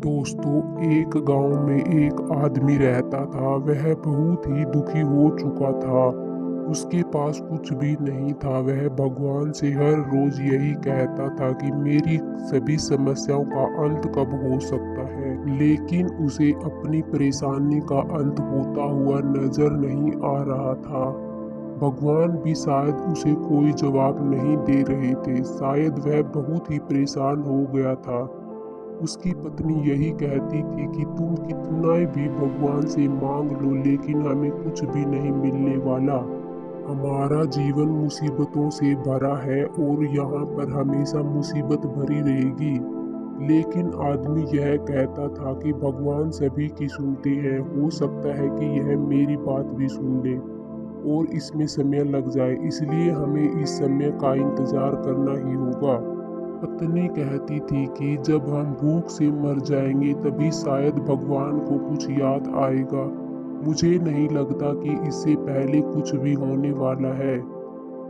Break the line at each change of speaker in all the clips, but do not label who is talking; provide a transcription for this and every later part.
दोस्तों, एक गांव में एक आदमी रहता था। वह बहुत ही दुखी हो चुका था। उसके पास कुछ भी नहीं था। वह भगवान से हर रोज यही कहता था कि मेरी सभी समस्याओं का अंत कब हो सकता है, लेकिन उसे अपनी परेशानी का अंत होता हुआ नजर नहीं आ रहा था। भगवान भी शायद उसे कोई जवाब नहीं दे रहे थे। शायद वह बहुत ही परेशान हो गया था। उसकी पत्नी यही कहती थी कि तुम कितना भी भगवान से मांग लो, लेकिन हमें कुछ भी नहीं मिलने वाला। हमारा जीवन मुसीबतों से भरा है और यहाँ पर हमेशा मुसीबत भरी रहेगी। लेकिन आदमी यह कहता था कि भगवान सभी की सुनते हैं। हो सकता है कि यह मेरी बात भी सुन ले और इसमें समय लग जाए, इसलिए हमें इस समय का इंतजार करना ही होगा। पत्नी कहती थी कि जब हम भूख से मर जाएंगे तभी शायद भगवान को कुछ याद आएगा। मुझे नहीं लगता कि इससे पहले कुछ भी होने वाला है।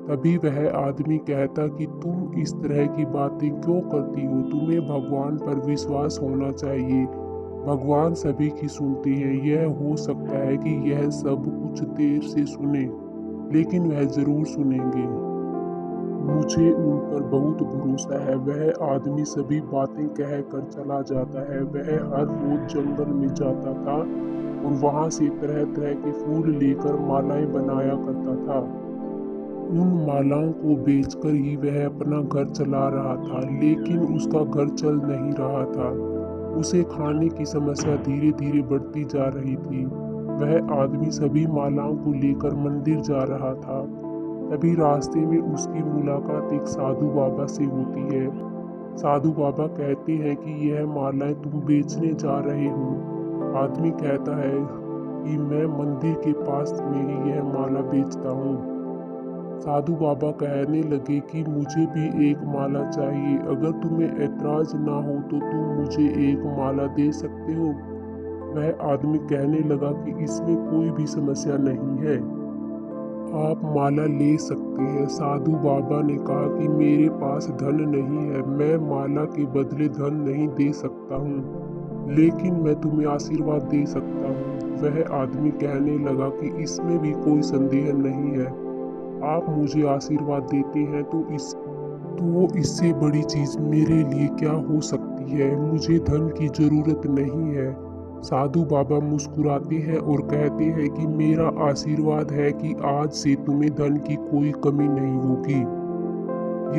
तभी वह आदमी कहता कि तुम इस तरह की बातें क्यों करती हो, तुम्हें भगवान पर विश्वास होना चाहिए। भगवान सभी की सुनते हैं। यह हो सकता है कि यह सब कुछ देर से सुने, लेकिन वह जरूर सुनेंगे। मुझे उन पर बहुत भरोसा है। वह आदमी सभी बातें कह कर चला जाता है। वह हर रोज जंगल में जाता था और वहां से तरह तरह के फूल लेकर मालाएं बनाया करता था। उन मालाओं को बेचकर ही वह अपना घर चला रहा था, लेकिन उसका घर चल नहीं रहा था। उसे खाने की समस्या धीरे धीरे बढ़ती जा रही थी। वह आदमी सभी मालाओं को लेकर मंदिर जा रहा था। तभी रास्ते में उसकी मुलाकात एक साधु बाबा से होती है। साधु बाबा कहते हैं कि यह मालाएं तुम बेचने जा रहे हो। आदमी कहता है कि मैं मंदिर के पास मेरी यह माला बेचता हूँ। साधु बाबा कहने लगे कि मुझे भी एक माला चाहिए। अगर तुम्हें ऐतराज ना हो तो तुम मुझे एक माला दे सकते हो। वह आदमी कहने लगा कि इसमें कोई भी समस्या नहीं है, आप माला ले सकते हैं। साधु बाबा ने कहा कि मेरे पास धन नहीं है, मैं माला के बदले धन नहीं दे सकता हूँ, लेकिन मैं तुम्हें आशीर्वाद दे सकता हूँ। वह आदमी कहने लगा कि इसमें भी कोई संदेह नहीं है, आप मुझे आशीर्वाद देते हैं तो इससे बड़ी चीज मेरे लिए क्या हो सकती है। मुझे धन की जरूरत नहीं है। साधु बाबा मुस्कुराते हैं और कहते हैं कि मेरा आशीर्वाद है कि आज से तुम्हें धन की कोई कमी नहीं होगी।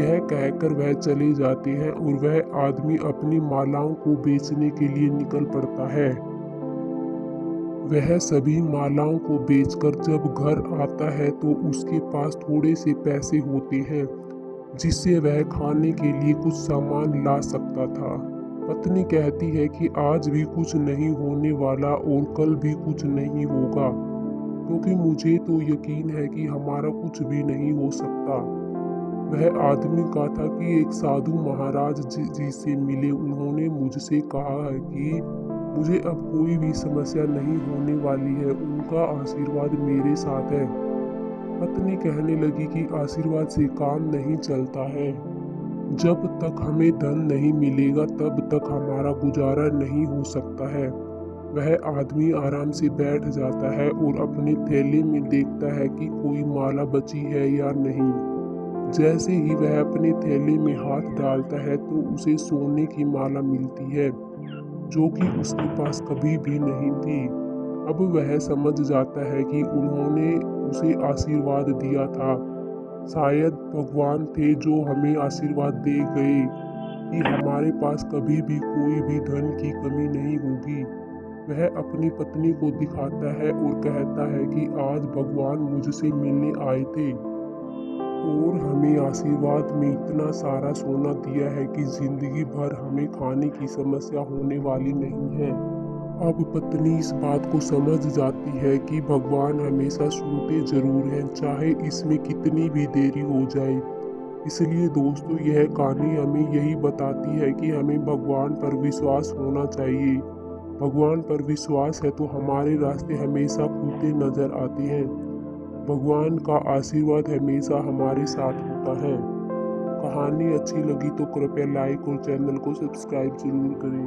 यह कहकर वह चले जाते हैं और वह आदमी अपनी मालाओं को बेचने के लिए निकल पड़ता है। वह सभी मालाओं को बेचकर जब घर आता है तो उसके पास थोड़े से पैसे होते हैं, जिससे वह खाने के लिए कुछ सामान ला सकता था। पत्नी कहती है कि आज भी कुछ नहीं होने वाला और कल भी कुछ नहीं होगा, क्योंकि मुझे तो यकीन है कि हमारा कुछ भी नहीं हो सकता। वह आदमी का था कि एक साधु महाराज जी से मिले। उन्होंने मुझसे कहा है कि मुझे अब कोई भी समस्या नहीं होने वाली है, उनका आशीर्वाद मेरे साथ है। पत्नी कहने लगी कि आशीर्वाद से काम नहीं चलता है। जब तक हमें धन नहीं मिलेगा तब तक हमारा गुजारा नहीं हो सकता है। वह आदमी आराम से बैठ जाता है और अपने थैले में देखता है कि कोई माला बची है या नहीं। जैसे ही वह अपने थैले में हाथ डालता है तो उसे सोने की माला मिलती है, जो कि उसके पास कभी भी नहीं थी। अब वह समझ जाता है कि उन्होंने उसे आशीर्वाद दिया था। शायद भगवान थे जो हमें आशीर्वाद दे गए कि हमारे पास कभी भी कोई भी धन की कमी नहीं होगी। वह अपनी पत्नी को दिखाता है और कहता है कि आज भगवान मुझसे मिलने आए थे और हमें आशीर्वाद में इतना सारा सोना दिया है कि जिंदगी भर हमें खाने की समस्या होने वाली नहीं है। अब पत्नी इस बात को समझ जाती है कि भगवान हमेशा सुनते जरूर हैं, चाहे इसमें कितनी भी देरी हो जाए। इसलिए दोस्तों, यह कहानी हमें यही बताती है कि हमें भगवान पर विश्वास होना चाहिए। भगवान पर विश्वास है तो हमारे रास्ते हमेशा खुलते नजर आते हैं। भगवान का आशीर्वाद हमेशा हमारे साथ होता है। कहानी अच्छी लगी तो कृपया लाइक और चैनल को सब्सक्राइब जरूर करें।